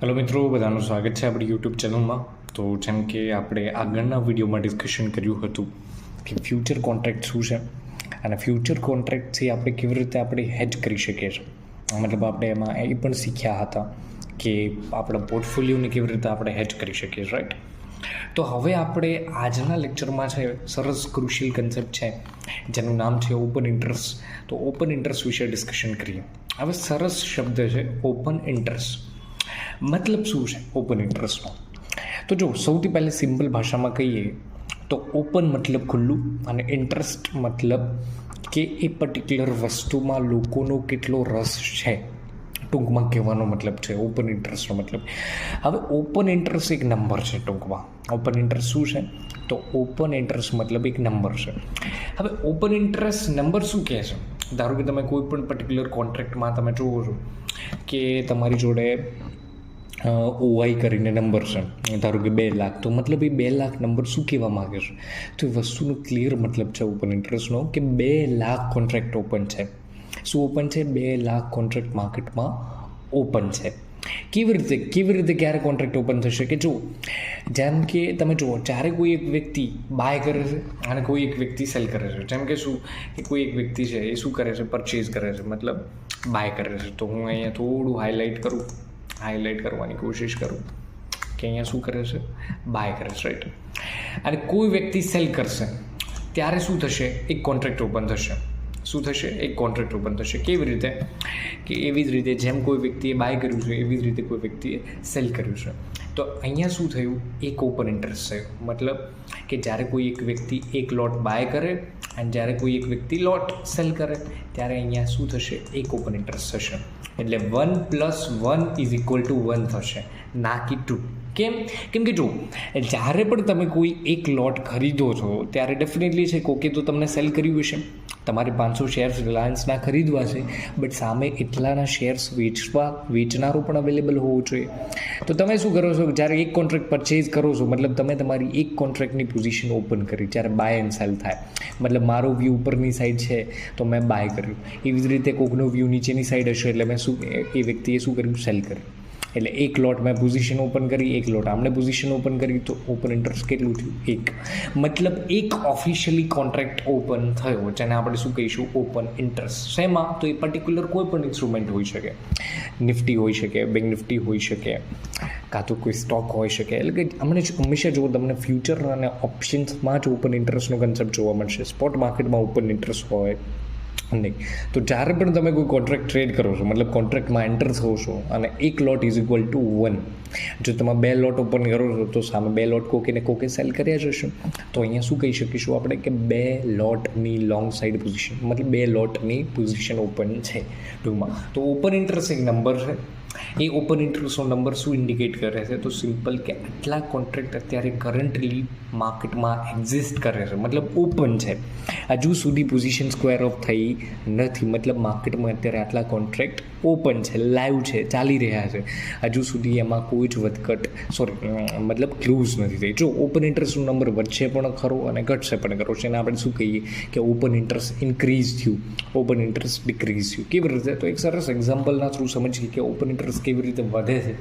Hello મિત્રો, બધાનું સ્વાગત છે આપણી યુટ્યુબ ચેનલમાં. તો જેમ કે આપણે આગળના વિડીયોમાં ડિસ્કશન કર્યું હતું કે ફ્યુચર કોન્ટ્રાક્ટ શું છે અને ફ્યુચર કોન્ટ્રાક્ટથી આપણે કેવી રીતે આપણે હેજ કરી શકીએ છીએ. મતલબ આપણે એમાં એ પણ શીખ્યા હતા કે આપણા પોર્ટફોલિયોને કેવી રીતે આપણે હેજ કરી શકીએ, રાઈટ. તો હવે આપણે આજના લેક્ચરમાં છે સરસ ક્રુશિયલ કન્સેપ્ટ છે જેનું નામ છે ઓપન ઇન્ટરેસ્ટ. તો ઓપન ઇન્ટરેસ્ટ વિશે ડિસ્કશન કરીએ. હવે સરસ શબ્દ છે ઓપન ઇન્ટરેસ્ટ. મતલબ શું છે ઓપન ઇન્ટરેસ્ટનો? તો જો સૌથી પહેલાં સિમ્પલ ભાષામાં કહીએ તો ઓપન મતલબ ખુલ્લું અને ઇન્ટરેસ્ટ મતલબ કે એ પર્ટિક્યુલર વસ્તુમાં લોકોનો કેટલો રસ છે, ટૂંકમાં કહેવાનો મતલબ છે ઓપન ઇન્ટરેસ્ટનો મતલબ. હવે ઓપન ઇન્ટરેસ્ટ એક નંબર છે. ટૂંકમાં ઓપન ઇન્ટરેસ્ટ શું છે? તો ઓપન ઇન્ટરેસ્ટ મતલબ એક નંબર છે. હવે ઓપન ઇન્ટરેસ્ટ નંબર શું કહે છે? ધારો કે તમે કોઈ પણ પર્ટિક્યુલર કોન્ટ્રાક્ટમાં તમે જુઓ છો કે તમારી જોડે ઓવાઈ કરીને નંબર છે, ધારો કે 2 લાખ. તો મતલબ એ 2 લાખ નંબર શું કહેવા માગે છે? તો એ વસ્તુનો ક્લિયર મતલબ છે ઓપન ઇન્ટરેસ્ટનો કે 2 લાખ કોન્ટ્રાક્ટ ઓપન છે. શું ઓપન છે? 2 લાખ કોન્ટ્રાક્ટ માર્કેટમાં ઓપન છે. કેવી રીતે ક્યારે કોન્ટ્રાક્ટ ઓપન થશે? કે જો જેમ કે તમે જુઓ, જ્યારે કોઈ એક વ્યક્તિ બાય કરે છે અને કોઈ એક વ્યક્તિ સેલ કરે છે. જેમ કે શું કે કોઈ એક વ્યક્તિ છે એ શું કરે છે? પરચેઝ કરે છે, મતલબ બાય કરે છે. તો હું અહીંયા થોડું હાઇલાઇટ કરવાની કોશિશ કરું કે અહીંયા શું કરે છે? બાય કરે છે, રાઈટ. અને કોઈ વ્યક્તિ સેલ કરશે ત્યારે શું થશે? એક કોન્ટ્રાક્ટ ઓપન થશે. શું થશે? એક કોન્ટ્રાક્ટ ઓપન થશે. કેવી રીતે? કે એવી જ રીતે જેમ કોઈ વ્યક્તિએ બાય કર્યું છે એવી જ રીતે કોઈ વ્યક્તિએ સેલ કર્યું છે. તો અહીંયા શું થયું? એક ઓપન ઇન્ટરેસ્ટ થયું. મતલબ કે જ્યારે કોઈ એક વ્યક્તિ એક લોટ બાય કરે અને જ્યારે કોઈ એક વ્યક્તિ લોટ સેલ કરે ત્યારે અહીંયા શું થશે? એક ઓપન ઇન્ટરેસ્ટ થશે. એટલે 1 + 1 = 1 થશે, ના કે 2. કેમ કે જો જ્યારે પણ તમે કોઈ એક લોટ ખરીદો છો ત્યારે ડેફિનેટલી છે કોકે તો તમને સેલ કર્યું હશે. તમારે 500 શેર્સ રિલાયન્સના ખરીદવા છે, બટ સામે એટલાના શેર્સ વેચનારો પણ અવેલેબલ હોવો જોઈએ. તો તમે શું કરો છો? જ્યારે એક કોન્ટ્રાક્ટ પરચેઝ કરો છો, મતલબ તમે તમારી એક કોન્ટ્રાક્ટની પોઝિશન ઓપન કરી. જ્યારે બાય એન્ડ સેલ થાય, મતલબ મારો વ્યૂ ઉપરની સાઈડ છે તો મેં બાય કર્યું, એવી જ રીતે કોકનો વ્યૂ નીચેની સાઈડ હશે એટલે મેં એ વ્યક્તિએ શું કર્યું? સેલ કર્યું. એટલે એક લોટ મેં પોઝિશન ઓપન કરી, એક લોટ આમને પોઝિશન ઓપન કરી, તો ઓપન ઇન્ટરેસ્ટ કેટલું થયું? 1. મતલબ એક ઓફિશિયલી કોન્ટ્રાક્ટ ઓપન થયો જેને આપણે શું કહીશું? Open interest. શેમાં? તો એ પર્ટિક્યુલર કોઈ પણ ઇન્સ્ટ્રુમેન્ટ હોઈ શકે. નિફ્ટી હોઈ શકે, બેંક નિફ્ટી હોઈ શકે, કાં તો કોઈ સ્ટોક હોઈ શકે. એટલે કે હંમેશા જો તમને ફ્યુચર અને ઓપ્શન્સમાં જ ઓપન ઇન્ટરેસ્ટનો કન્સેપ્ટ જોવા મળશે. સ્પોટ માર્કેટમાં ઓપન ઇન્ટરેસ્ટ હોય નહીં. તો જ્યારે પણ તમે કોઈ કોન્ટ્રાક્ટ ટ્રેડ કરો છો, મતલબ કોન્ટ્રાક્ટમાં એન્ટર થો છો અને એક લોટ = 1. જો તમે 2 લોટ ઓપન કરો છો તો સામે 2 લોટ કોકે સેલ કર્યા જશે. તો અહીંયા શું કહી શકીશું આપણે? કે 2 લોટની લોંગ સાઈડ પોઝિશન, મતલબ 2 લોટની પોઝિશન ઓપન છે ટૂંકમાં. તો ઓપન ઇન્ટરેસ્ટ એક નંબર છે. એ ઓપન ઇન્ટરેસ્ટનો નંબર શું ઇન્ડિકેટ કરે છે? તો સિમ્પલ કે આટલા કોન્ટ્રાક્ટ અત્યારે કરન્ટલી માર્કેટમાં એક્ઝિસ્ટ કરે છે, મતલબ ઓપન છે. હજુ સુધી પોઝિશન સ્ક્વેર ઓફ થઈ નથી, મતલબ માર્કેટમાં અત્યારે આટલા કોન્ટ્રાક્ટ ઓપન છે, લાઈવ છે, ચાલી રહ્યા છે. હજુ સુધી એમાં કોઈ જ મતલબ ક્લોઝ નથી થઈ. જો ઓપન ઇન્ટરેસ્ટનો નંબર વધશે પણ ખરો અને ઘટશે પણ ખરો. એને આપણે શું કહીએ? કે ઓપન ઇન્ટરેસ્ટ ઇન્ક્રીઝ થયું, ઓપન ઇન્ટરેસ્ટ ડિક્રીઝ થયું. કેવી રીતે? તો એક સરસ એક્ઝામ્પલના થ્રુ સમજીએ કે ઓપન ઇન્ટરેસ્ટ કેવી રીતે વધે છે,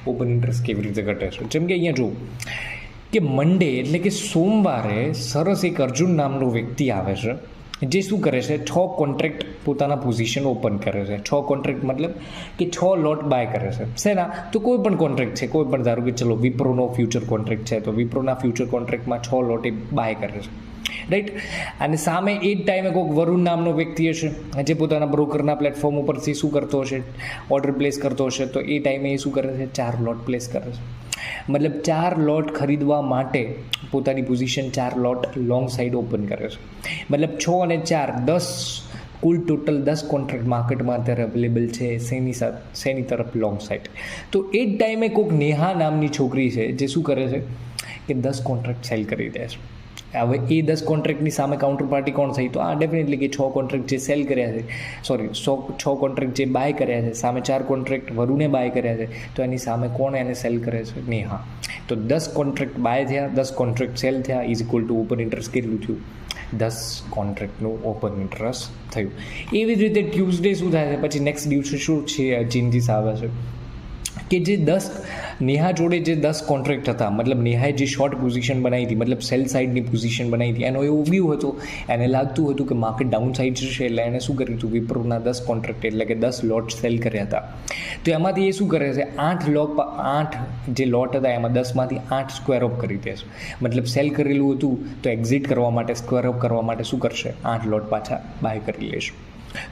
ઓપન ઇન્ટરેસ્ટ કેવી રીતે ઘટે છે. જેમ કે અહીંયા જુઓ કે મંડે એટલે કે સોમવારે સરસ એક અર્જુન નામનો વ્યક્તિ આવે છે જે શું કરે છે? 6 કોન્ટ્રાક્ટ પોતાના પોઝિશન ઓપન કરે છે. 6 કોન્ટ્રાક્ટ મતલબ કે 6 લોટ બાય કરે છે. શેના? તો કોઈ પણ કોન્ટ્રાક્ટ છે, કોઈ પણ. ધારો કે ચલો વિપ્રોનો ફ્યુચર કોન્ટ્રાક્ટ છે તો વિપ્રોના ફ્યુચર કોન્ટ્રાક્ટમાં 6 લોટ એ બાય કરે છે, રાઈટ. અને સામે એ જ ટાઈમે કોઈક વરુણ નામનો વ્યક્તિ હશે જે પોતાના બ્રોકરના પ્લેટફોર્મ ઉપરથી શું કરતો હશે? ઓર્ડર પ્લેસ કરતો હશે. તો એ ટાઈમે એ શું કરે છે? 4 લોટ પ્લેસ કરે છે. મતલબ 4 લોટ ખરીદવા માટે પોતાની પોઝિશન 4 લોટ લોંગ સાઈડ ઓપન કરે છે. મતલબ 6 અને 4 10, કુલ ટોટલ 10 કોન્ટ્રાક્ટ માર્કેટમાં અત્યારે અવેલેબલ છે. શેની તરફ? Long side. તો એ જ ટાઈમે કોઈક નેહા નામની છોકરી છે જે શું કરે છે? કે 10 કોન્ટ્રાક્ટ સેલ કરી દે છે. હવે એ 10 કોન્ટ્રાક્ટની સામે કાઉન્ટર પાર્ટી કોણ થઈ? તો ડેફિનેટલી કે 6 કોન્ટ્રાક્ટ જે સેલ કર્યા છે, 6 કોન્ટ્રાક્ટ જે બાય કર્યા છે, સામે 4 કોન્ટ્રાક્ટ વરુણે બાય કર્યા છે. તો એની સામે કોણ એને સેલ કરે છે? નેહા. તો 10 કોન્ટ્રાક્ટ બાય થયા, 10 કોન્ટ્રાક્ટ સેલ થયા, = ઓપન ઇન્ટરેસ્ટ કેટલું થયું? 10 કોન્ટ્રાક્ટનું ઓપન ઇન્ટરેસ્ટ થયું. એવી જ રીતે ટ્યુઝડે શું થાય છે? પછી નેક્સ્ટ દિવસે શું છે? ચેન્જીસ આવે છે. કે જે નેહા જોડે જે 10 કોન્ટ્રાક્ટ હતા, મતલબ નેહાએ જે શોર્ટ પોઝિશન બનાવી હતી, મતલબ સેલ સાઇડની પોઝિશન બનાવી હતી, એનો એવું વ્યૂ હતો, એને લાગતું હતું કે માર્કેટ ડાઉન સાઇડ જશે, એટલે એને શું કર્યું હતું, વિપ્રોના 10 કોન્ટ્રાક્ટ એટલે કે 10 લોટ સેલ કર્યા હતા. તો એમાંથી એ શું કરે છે, 8 જે લોટ હતા એમાં 10માંથી 8 સ્ક્વેર ઓફ કરી દેશે. મતલબ સેલ કરેલું હતું તો એક્ઝિટ કરવા માટે, સ્ક્વેર ઓફ કરવા માટે શું કરશે, 8 લોટ પાછા બાય કરી લેશે.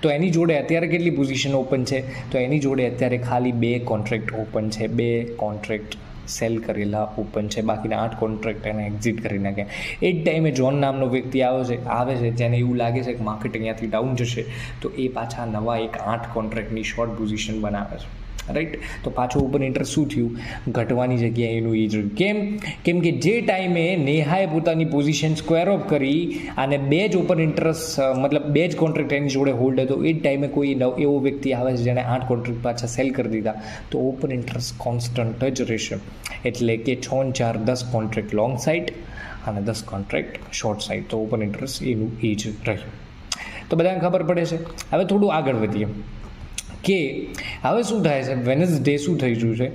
તો એની જોડે અત્યારે કેટલી પોઝિશન ઓપન છે, તો એની જોડે અત્યારે ખાલી 2 કોન્ટ્રાક્ટ ઓપન છે, 2 કોન્ટ્રાક્ટ સેલ કરેલા ઓપન છે, બાકીના 8 કોન્ટ્રાક્ટ એને એક્ઝિટ કરી નાખ્યા. એ જ ટાઈમે જોન નામનો વ્યક્તિ આવે છે જેને એવું લાગે છે કે માર્કેટ અહીંયાથી ડાઉન જશે, તો એ પાછા નવા એક 8 કોન્ટ્રાક્ટની શોર્ટ પોઝિશન બનાવે છે, રાઈટ. તો પાછું ઓપન ઇન્ટરેસ્ટ શું થયું, ઘટવાની જગ્યાએ એનું એ જ રહ્યું. કેમ કે જે ટાઈમે નેહાએ પોતાની પોઝિશન સ્ક્વેર ઓફ કરી અને 2 જ ઓપન ઇન્ટરેસ્ટ, મતલબ 2 જ કોન્ટ્રાક્ટ એની જોડે હોલ્ડ હતો, એ જ ટાઈમે કોઈ એવો વ્યક્તિ આવે છે જેણે 8 કોન્ટ્રાક્ટ પાછા સેલ કરી દીધા, તો ઓપન ઇન્ટરેસ્ટ કોન્સ્ટન્ટ જ રહેશે. એટલે કે 6 અને 4 10 કોન્ટ્રાક્ટ લોંગ સાઇડ અને 10 કોન્ટ્રાક્ટ શોર્ટ સાઇડ, તો ઓપન ઇન્ટરેસ્ટ એનું એ જ રહ્યું. તો બધાને ખબર પડે છે. હવે થોડું આગળ વધીએ કે હવે શું થાય છે, વેનસડે શું થઈ રહ્યું છે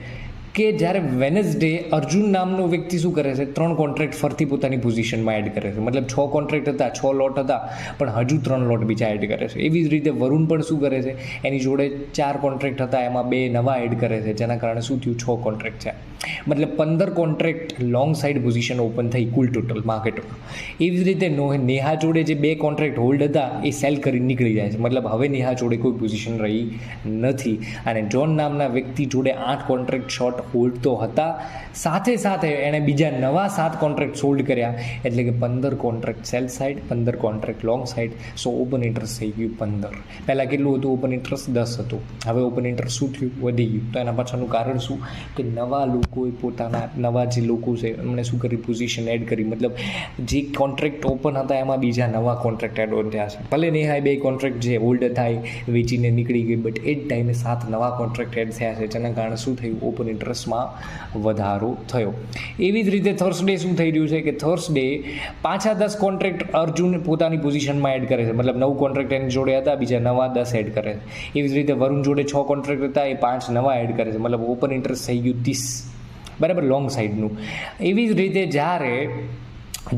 કે જ્યારે વેનસડે અર્જુન નામનો વ્યક્તિ શું કરે છે, 3 કોન્ટ્રાક્ટ ફરતી પોતાની પોઝિશનમાં એડ કરે છે. મતલબ 6 કોન્ટ્રાક્ટ હતા, 6 લોટ હતા, પણ હજુ 3 લોટ બીજા એડ કરે છે. એવી જ રીતે વરુણ પણ શું કરે છે, એની જોડે 4 કોન્ટ્રાક્ટ હતા, એમાં 2 નવા એડ કરે છે, જેના કારણે શું થયું, 6 કોન્ટ્રાક્ટ છે. મતલબ 15 contract long side position open થઈ કુલ ટોટલ માર્કેટમાં. એવી જ રીતે નેહા જોડે જે 2 કોન્ટ્રાક્ટ હોલ્ડ હતા એ સેલ કરી નીકળી જાય છે. મતલબ હવે નેહા જોડે કોઈ પોઝિશન રહી નથી. અને જોન નામના વ્યક્તિ જોડે 8 કોન્ટ્રાક્ટ શોર્ટ હોલ્ડ તો હતા, સાથે એણે બીજા નવા 7 કોન્ટ્રાક્ટ સોલ્ડ કર્યા, એટલે કે 15 contract sell side, 15 contract long side. So open interest થઈ ગયું 15. પહેલાં કેટલું હતું, ઓપન ઇન્ટરેસ્ટ 10 હતું, હવે ઓપન ઇન્ટરેસ્ટ શું થયું, વધી ગયું. તો એના પાછળનું કારણ શું, કે નવા લોકોએ પોતાના નવા જે લોકો છે એમણે શું કરી, પોઝિશન એડ કરી. મતલબ જે કોન્ટ્રાક્ટ ઓપન હતા એમાં બીજા નવા કોન્ટ્રાક્ટ એડ ઓન થયા છે. ભલે નેહાએ 2 કોન્ટ્રાક્ટ જે હોલ્ડ થાય વેચીને નીકળી ગઈ, બટ એ જ ટાઈમે 7 નવા કોન્ટ્રાક્ટ એડ થયા છે, જેના કારણે શું થયું, ઓપન ઇન્ટરેસ્ટમાં વધારો થયો. એવી જ રીતે થર્સડે શું થઈ રહ્યું છે કે થર્સડે પાછા 10 કોન્ટ્રાક્ટ અર્જુન પોતાની પોઝિશનમાં એડ કરે છે. મતલબ 9 કોન્ટ્રાક્ટ એની જોડે હતા, બીજા નવા 10 એડ કરે છે. એવી જ રીતે વરુણ જોડે 6 કોન્ટ્રાક્ટ હતા, એ 5 નવા એડ કરે છે. મતલબ ઓપન ઇન્ટરેસ્ટ થઈ ગયું 30, બરાબર, લોંગ સાઇડનું. એવી જ રીતે જ્યારે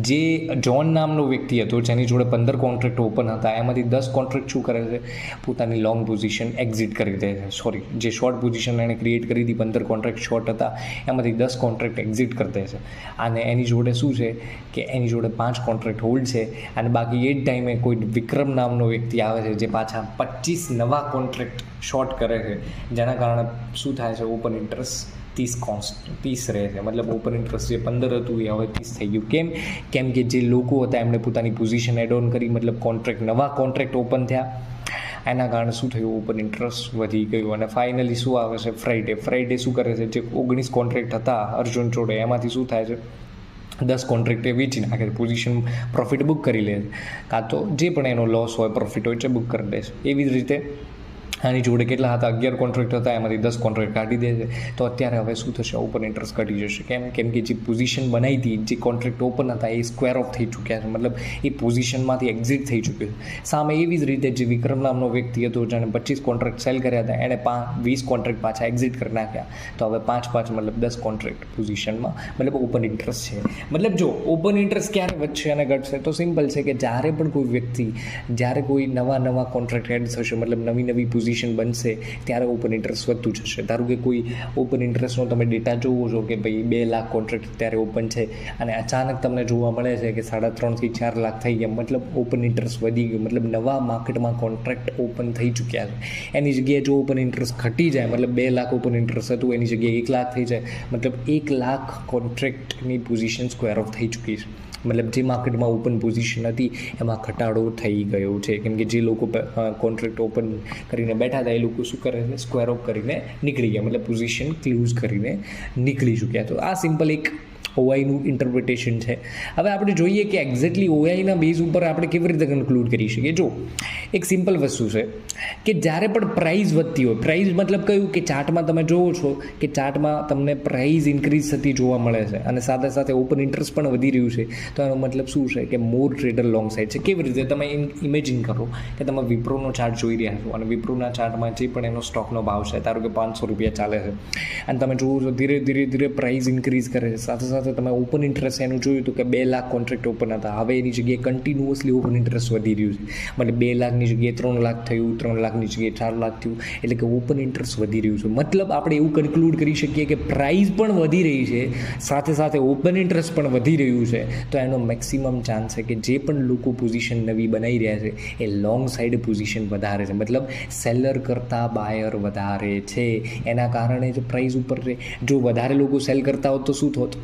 જે જોન નામનો વ્યક્તિ હતો જેની જોડે 15 કોન્ટ્રાક્ટ ઓપન હતા, એમાંથી 10 કોન્ટ્રાક્ટ શું કરે છે, પોતાની લોંગ પોઝિશન એક્ઝિટ કરી દે છે. જે શોર્ટ પોઝિશન એણે ક્રિએટ કરી હતી, 15 કોન્ટ્રાક્ટ શોર્ટ હતા, એમાંથી 10 કોન્ટ્રાક્ટ એક્ઝિટ કરી દે છે. અને એની જોડે શું છે કે એની જોડે 5 કોન્ટ્રાક્ટ હોલ્ડ છે, અને બાકી એ જ ટાઈમે કોઈ વિક્રમ નામનો વ્યક્તિ આવે છે જે પાછા 25 નવા કોન્ટ્રાક્ટ શોર્ટ કરે છે, જેના કારણે શું થાય છે, ઓપન ઇન્ટરેસ્ટ 30 રહે છે. મતલબ ઓપન ઇન્ટરેસ્ટ જે 15 હતું એ હવે 30 થઈ ગયું. કેમ કે જે લોકો હતા એમણે પોતાની પોઝિશન એડ ઓન કરી, મતલબ નવા કોન્ટ્રાક્ટ ઓપન થયા, એના કારણે શું થયું, ઓપન ઇન્ટરેસ્ટ વધી ગયું. અને ફાઇનલી શું આવે છે, ફ્રાઈડે શું કરે છે, જે 19 કોન્ટ્રાક્ટ હતા અર્જુન જોડે, એમાંથી શું થાય છે, 10 કોન્ટ્રાક્ટ એ વેચી નાખે છે, પોઝિશન પ્રોફિટ બુક કરી લે છે, કાં તો જે પણ એનો લોસ હોય, પ્રોફિટ હોય એ બુક કરી દે છે. એવી જ રીતે આની જોડે કેટલા હતા, 11 કોન્ટ્રાક્ટ હતા, એમાંથી 10 કોન્ટ્રાક્ટ કાઢી દે છે. તો અત્યારે હવે શું થશે, ઓપન ઇન્ટરેસ્ટ ઘટી જશે. કેમ કે જે પોઝિશન બનાવી હતી, જે કોન્ટ્રાક્ટ ઓપન હતા, એ સ્ક્વેર ઓફ થઈ ચૂક્યા છે. મતલબ એ પોઝિશનમાંથી એક્ઝિટ થઈ ચૂક્યું છે. સામે એવી જ રીતે જે વિક્રમ નામનો વ્યક્તિ હતો જેણે 25 કોન્ટ્રાક્ટ સેલ કર્યા હતા, એણે 20 કોન્ટ્રાક્ટ પાછા એક્ઝિટ કરી નાખ્યા. તો હવે 5 મતલબ 10 કોન્ટ્રાક્ટ પોઝિશનમાં, મતલબ ઓપન ઇન્ટરેસ્ટ છે. મતલબ જો ઓપન ઇન્ટરેસ્ટ ક્યારે વધશે અને ઘટશે, તો સિમ્પલ છે કે જ્યારે પણ કોઈ વ્યક્તિ, જ્યારે કોઈ નવા કોન્ટ્રાક્ટ એડ થશે, મતલબ નવી પોઝિશન બનશે, ત્યારે ઓપન ઇન્ટરેસ્ટ વધતું જશે. ધારો કે કોઈ ઓપન ઇન્ટરેસ્ટનો તમે ડેટા જોવો છો કે ભાઈ 2 લાખ કોન્ટ્રાક્ટ અત્યારે ઓપન છે, અને અચાનક તમને જોવા મળે છે કે 3.5 થી 4 લાખ થઈ ગયા, મતલબ ઓપન ઇન્ટરેસ્ટ વધી ગયું. મતલબ નવા માર્કેટમાં કોન્ટ્રાક્ટ ઓપન થઈ ચૂક્યા છે. એની જગ્યાએ જો ઓપન ઇન્ટરેસ્ટ ઘટી જાય, મતલબ 2 લાખ ઓપન ઇન્ટરેસ્ટ હતું, એની જગ્યાએ 1 લાખ થઈ જાય, મતલબ 1 લાખ કોન્ટ્રાક્ટની પોઝિશન સ્ક્વેર ઓફ થઈ ચૂકી છે. મતલબ જે માર્કેટમાં ઓપન પોઝિશન હતી એમાં ઘટાડો થઈ ગયો છે. કેમ કે જે લોકો કોન્ટ્રાક્ટ ઓપન કરીને બેઠા હતા એ લોકો શું કરે છે, સ્ક્વેર ઓફ કરીને નીકળી ગયા, મતલબ પોઝિશન ક્લોઝ કરીને નીકળી ચૂક્યા. તો આ સિમ્પલ એક ઓઆઈનું ઇન્ટરપ્રિટેશન છે. હવે આપણે જોઈએ કે એક્ઝેક્ટલી ઓઆઈના બેઝ ઉપર આપણે કેવી રીતે કન્ક્લુડ કરી શકીએ. જો એક સિમ્પલ વસ્તુ છે કે જ્યારે પણ પ્રાઇસ વધતી હોય, પ્રાઇસ મતલબ કયું કે ચાર્ટમાં તમે જોવો છો કે ચાર્ટમાં તમને પ્રાઇસ ઇન્ક્રીઝ થતી જોવા મળે છે અને સાથે સાથે ઓપન ઇન્ટરેસ્ટ પણ વધી રહ્યું છે, તો એનો મતલબ શું છે કે મોર ટ્રેડર લોંગ સાઇડ છે. કેવી રીતે તમે ઇમેજિન કરો કે તમે વિપ્રોનો ચાર્ટ જોઈ રહ્યા છો અને વિપ્રોના ચાર્ટમાં જે પણ એનો સ્ટોકનો ભાવ છે, ધારો કે 500 રૂપિયા ચાલે છે અને તમે જોવો છો ધીરે ધીરે પ્રાઇસ ઇન્ક્રીઝ કરે છે. સાથે સાથે તમે ઓપન ઇન્ટરેસ્ટ એનું જોયું તો કે 2 લાખ કોન્ટ્રાક્ટ ઓપન હતા, હવે એની જગ્યાએ કન્ટિન્યુઅસલી ઓપન ઇન્ટરેસ્ટ વધી રહ્યું છે. મતલબ 2 લાખની જગ્યાએ 3 લાખ થયું, 3 લાખની જગ્યાએ 4 લાખ થયું, એટલે કે ઓપન ઇન્ટરેસ્ટ વધી રહ્યું છે. મતલબ આપણે એવું કન્ક્લુડ કરી શકીએ કે પ્રાઇસ પણ વધી રહી છે, સાથે સાથે ઓપન ઇન્ટરેસ્ટ પણ વધી રહ્યું છે. તો એનો મેક્સિમમ ચાન્સ છે કે જે પણ લોકો પોઝિશન નવી બનાવી રહ્યા છે એ લોંગ સાઈડ પોઝિશન વધારે છે. મતલબ સેલર કરતાં બાયર વધારે છે, એના કારણે જ પ્રાઇસ ઉપર છે. જો વધારે લોકો સેલ કરતા હોત તો શું થોત?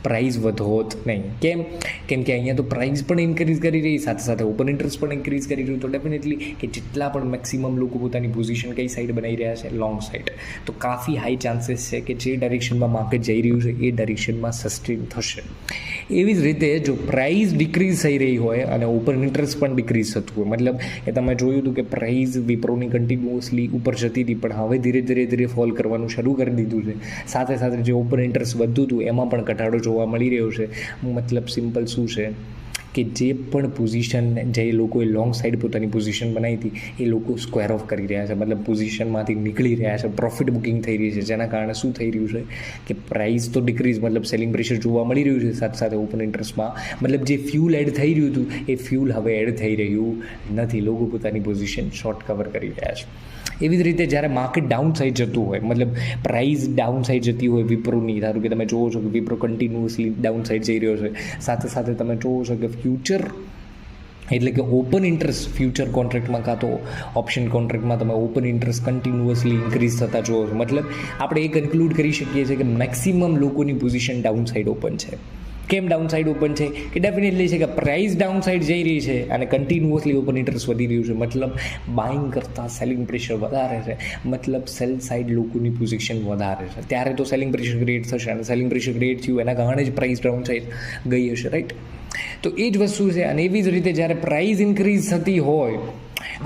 પ્રાઇસ વધોત નહીં. કેમ કે અહીંયા તો પ્રાઇસ પણ ઇન્ક્રીઝ કરી રહી, સાથે સાથે ઓપન ઇન્ટરેસ્ટ પણ ઇન્ક્રીઝ કરી રહ્યું. તો ડેફિનેટલી કે જેટલા પણ મેક્સિમમ લોકો પોતાની પોઝિશન કઈ સાઈડ બનાવી રહ્યા છે, લોંગ સાઈડ, તો કાફી હાઈ ચાન્સીસ છે કે જે ડાયરેક્શનમાં માર્કેટ જઈ રહ્યું છે એ ડાયરેક્શનમાં સસ્ટેન થશે. એવી જ રીતે જો પ્રાઇસ ડિક્રીઝ થઈ રહી હોય અને ઓપન ઇન્ટરેસ્ટ પણ ડિક્રીઝ થતું હોય, મતલબ કે તમે જોયું હતું કે પ્રાઇસ વિપ્રોની કન્ટિન્યુઅસલી ઉપર જતી હતી પણ હવે ધીરે ફોલ કરવાનું શરૂ કરી દીધું છે. સાથે સાથે જે ઓપન ઇન્ટરેસ્ટ વધતું હતું એમાં પણ ઘટાડો જોવા મળી રહ્યો છે. મતલબ સિમ્પલ શું છે કે જે પણ પોઝિશન જે લોકોએ લોંગ સાઈડ પોતાની પોઝિશન બનાવી હતી એ લોકો સ્ક્વેર ઓફ કરી રહ્યા છે, મતલબ પોઝિશનમાંથી નીકળી રહ્યા છે, પ્રોફિટ બુકિંગ થઈ રહી છે. જેના કારણે શું થઈ રહ્યું છે કે પ્રાઇસ તો ડિક્રીઝ, મતલબ સેલિંગ પ્રેશર જોવા મળી રહ્યું છે. સાથે સાથે ઓપન ઇન્ટરેસ્ટમાં મતલબ જે ફ્યુલ એડ થઈ રહ્યું હતું એ ફ્યુલ હવે એડ થઈ રહ્યું નથી. લોકો પોતાની પોઝિશન શોર્ટ કવર કરી રહ્યા છે. એવી જ રીતે જ્યારે માર્કેટ ડાઉન સાઈડ જતું હોય, મતલબ પ્રાઇસ ડાઉન સાઈડ જતી હોય વિપ્રોની, ધારો કે તમે જોવો છો કે વિપ્રો કન્ટિન્યુઅસલી ડાઉન સાઈડ જઈ રહ્યો છે. સાથે સાથે તમે જોવો છો કે ફ્યુચર એટલે કે ઓપન ઇન્ટરેસ્ટ ફ્યુચર કોન્ટ્રાક્ટમાં કાં તો ઓપ્શન કોન્ટ્રાક્ટમાં તમે ઓપન ઇન્ટરેસ્ટ કન્ટિન્યુઅસલી ઇન્ક્રીઝ થતા જોવો છો. મતલબ આપણે એ કન્ક્લુડ કરી શકીએ છીએ કે મેક્સિમમ લોકોની પોઝિશન ડાઉન સાઈડ ઓપન છે. કેમ ડાઉન સાઈડ ઓપન છે? કે ડેફિનેટલી છે કે પ્રાઇસ ડાઉન સાઈડ જઈ રહી છે અને કન્ટિન્યુઅસલી ઓપન ઇન્ટરેસ્ટ વધી રહ્યું છે. મતલબ બાઇંગ કરતાં સેલિંગ પ્રેશર વધારે છે, મતલબ સેલ સાઈડ લોકોની પોઝિશન વધારે છે. ત્યારે તો સેલિંગ પ્રેશર ક્રિએટ થશે અને સેલિંગ પ્રેશર ક્રિએટ થયું એના કારણે જ પ્રાઇસ ડાઉન સાઈડ ગઈ હશે, રાઈટ? તો એ જ વસ્તુ છે. અને એવી જ રીતે જ્યારે પ્રાઇસ ઇન્ક્રીઝ થતી હોય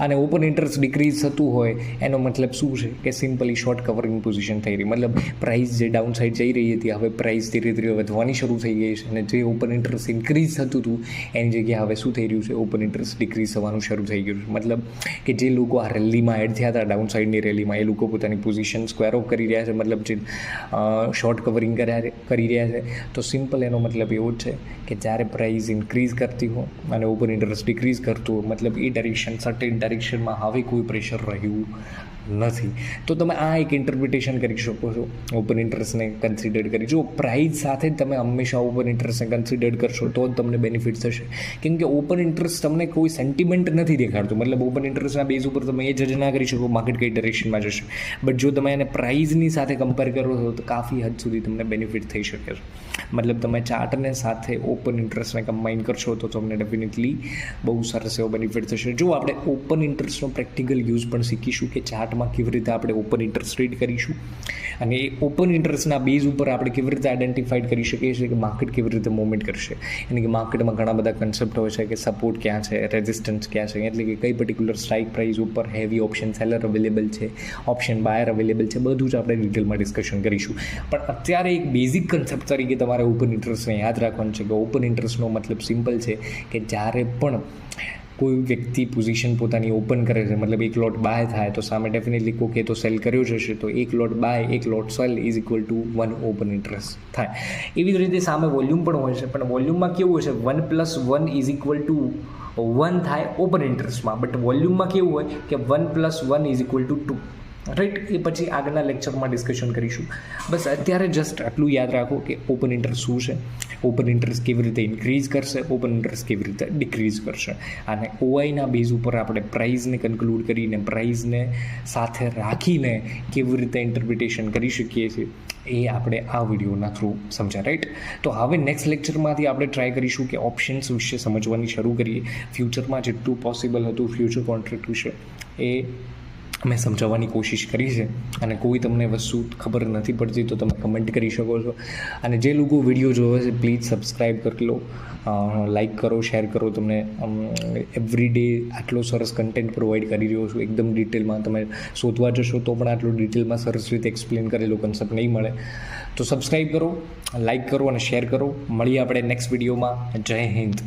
અને ઓપન ઇન્ટરેસ્ટ ડિક્રીઝ થતું હોય, એનો મતલબ શું છે કે સિમ્પલી શોર્ટ કવરિંગ પોઝિશન થઈ રહી. મતલબ પ્રાઇસ જે ડાઉન સાઈડ જઈ રહી હતી હવે પ્રાઇસ ધીરે વધવાની શરૂ થઈ ગઈ છે અને જે ઓપન ઇન્ટરેસ્ટ ઇન્ક્રીઝ થતું હતું એની જગ્યાએ હવે શું થઈ રહ્યું છે? ઓપન ઇન્ટરેસ્ટ ડિક્રીઝ થવાનું શરૂ થઈ ગયું છે. મતલબ કે જે લોકો આ રેલીમાં એડ થયા હતા, ડાઉન સાઈડની રેલીમાં, એ લોકો પોતાની પોઝિશન સ્ક્વેર ઓફ કરી રહ્યા છે, મતલબ જે શોર્ટ કવરિંગ કરી રહ્યા છે. તો સિમ્પલ એનો મતલબ એવો જ છે કે જ્યારે પ્રાઇસ ઇન્ક્રીઝ કરતી હોય અને ઓપન ઇન્ટરેસ્ટ ડિક્રીઝ કરતું હોય, મતલબ એ ડાયરેક્શન સર્ટેન ડાયરેક્શનમાં હવે કોઈ પ્રેશર રહ્યું નથી. તો તમે આ એક ઇન્ટરપ્રિટેશન કરી શકો છો ઓપન ઇન્ટરેસ્ટને કન્સિડર કરી. જો પ્રાઇસ સાથે જ તમે હંમેશા ઓપન ઇન્ટરેસ્ટને કન્સિડર કરશો તો જ તમને બેનિફિટ થશે. કેમ કે ઓપન ઇન્ટરેસ્ટ તમને કોઈ સેન્ટિમેન્ટ નથી દેખાડતું. મતલબ ઓપન ઇન્ટરેસ્ટના બેઝ ઉપર તમે એ જજ ના કરી શકો માર્કેટ કઈ ડિરેક્શનમાં જશે. બટ જો તમે એને પ્રાઇઝની સાથે કમ્પેર કરો છો તો કાફી હદ સુધી તમને બેનિફિટ થઈ શકે છે. મતલબ તમે ચાર્ટને સાથે ઓપન ઇન્ટરેસ્ટને કમ્બાઈન કરશો તો તમને ડેફિનેટલી બહુ સરસ એવો બેનિફિટ થશે. જો આપણે ઓપન ઇન્ટરેસ્ટનો પ્રેક્ટિકલ યુઝ પણ શીખીશું કે ચાર્ટમાં કેવી રીતે આપણે ઓપન ઇન્ટરેસ્ટ ટ્રેડ કરીશું અને એ ઓપન ઇન્ટરેસ્ટના બેઝ ઉપર આપણે કેવી રીતે આઈડેન્ટિફાઈડ કરી શકીએ છીએ કે માર્કેટ કેવી રીતે મૂવમેન્ટ કરશે. એટલે કે માર્કેટમાં ઘણા બધા કન્સેપ્ટ હોય છે કે સપોર્ટ ક્યાં છે, રેઝિસ્ટન્સ ક્યાં છે, એટલે કે કઈ પર્ટિક્યુલર સ્ટ્રાઇક પ્રાઇસ ઉપર હેવી ઓપ્શન સેલર અવેલેબલ છે, ઓપ્શન બાયર અવેલેબલ છે, બધું જ આપણે ડિટેલમાં ડિસ્કશન કરીશું. પણ અત્યારે એક બેઝિક કન્સેપ્ટ તરીકે તમારે ઓપન ઇન્ટરેસ્ટને યાદ રાખવાનું છે કે ઓપન ઇન્ટરેસ્ટનો મતલબ સિમ્પલ છે કે જ્યારે પણ કોઈ વ્યક્તિ પોઝિશન પોતાની ઓપન કરે છે, મતલબ એક લોટ બાય થાય તો સામે ડેફિનેટલી કોકે તો સેલ કર્યો જ હશે, તો એક લોટ બાય એક lot sell is equal to 1 open interest થાય. એવી જ રીતે સામે વોલ્યુમ પણ હોય છે, પણ વોલ્યુમમાં કેવું હોય છે 1 + 1 ઇઝ ઇક્વલ ટુ 1 થાય ઓપન ઇન્ટરેસ્ટમાં, બટ વોલ્યુમમાં કેવું હોય કે 1 + 1 ઇઝ ઇક્વલ ટુ 2, રાઈટ? એ પછી આગળના લેક્ચરમાં ડિસ્કશન કરીશું. બસ અત્યારે જસ્ટ આટલું યાદ રાખો કે ઓપન ઇન્ટરેસ્ટ શું છે, ઓપન ઇન્ટરેસ્ટ કેવી રીતે ઇન્ક્રીઝ કરશે, ઓપન ઇન્ટરેસ્ટ કેવી રીતે ડિક્રીઝ કરશે, અને ઓઆઈના બેઝ ઉપર આપણે પ્રાઇઝને કન્ક્લુડ કરીને પ્રાઇઝને સાથે રાખીને કેવી રીતે ઇન્ટરપ્રિટેશન કરી શકીએ છીએ એ આપણે આ વિડીયોના થ્રુ સમજ્યા, રાઈટ? તો હવે નેક્સ્ટ લેક્ચરમાંથી આપણે ટ્રાય કરીશું કે ઓપ્શન્સ વિશે સમજવાની શરૂ કરીએ. ફ્યુચરમાં જેટલું પોસિબલ હતું ફ્યુચર કોન્ટ્રાક્ટ વિશે એ મેં સમજાવવાની કોશિશ કરી છે અને કોઈ તમને વસ્તુ ખબર નથી પડતી તો તમે કમેન્ટ કરી શકો છો. અને જે લોકો વિડીયો જોવે છે પ્લીઝ સબસ્ક્રાઈબ કરી લો, લાઈક કરો, શેર કરો. તમને એવરી ડે આટલો સરસ કન્ટેન્ટ પ્રોવાઈડ કરી રહ્યો છું એકદમ ડિટેલમાં. તમે શોધવા જશો તો પણ આટલું ડિટેલમાં સરસ રીતે એક્સપ્લેન કરેલો કન્સેપ્ટ નહીં મળે. તો સબસ્ક્રાઈબ કરો, લાઈક કરો અને શેર કરો. મળીએ આપણે નેક્સ્ટ વિડીયોમાં. જય હિન્દ.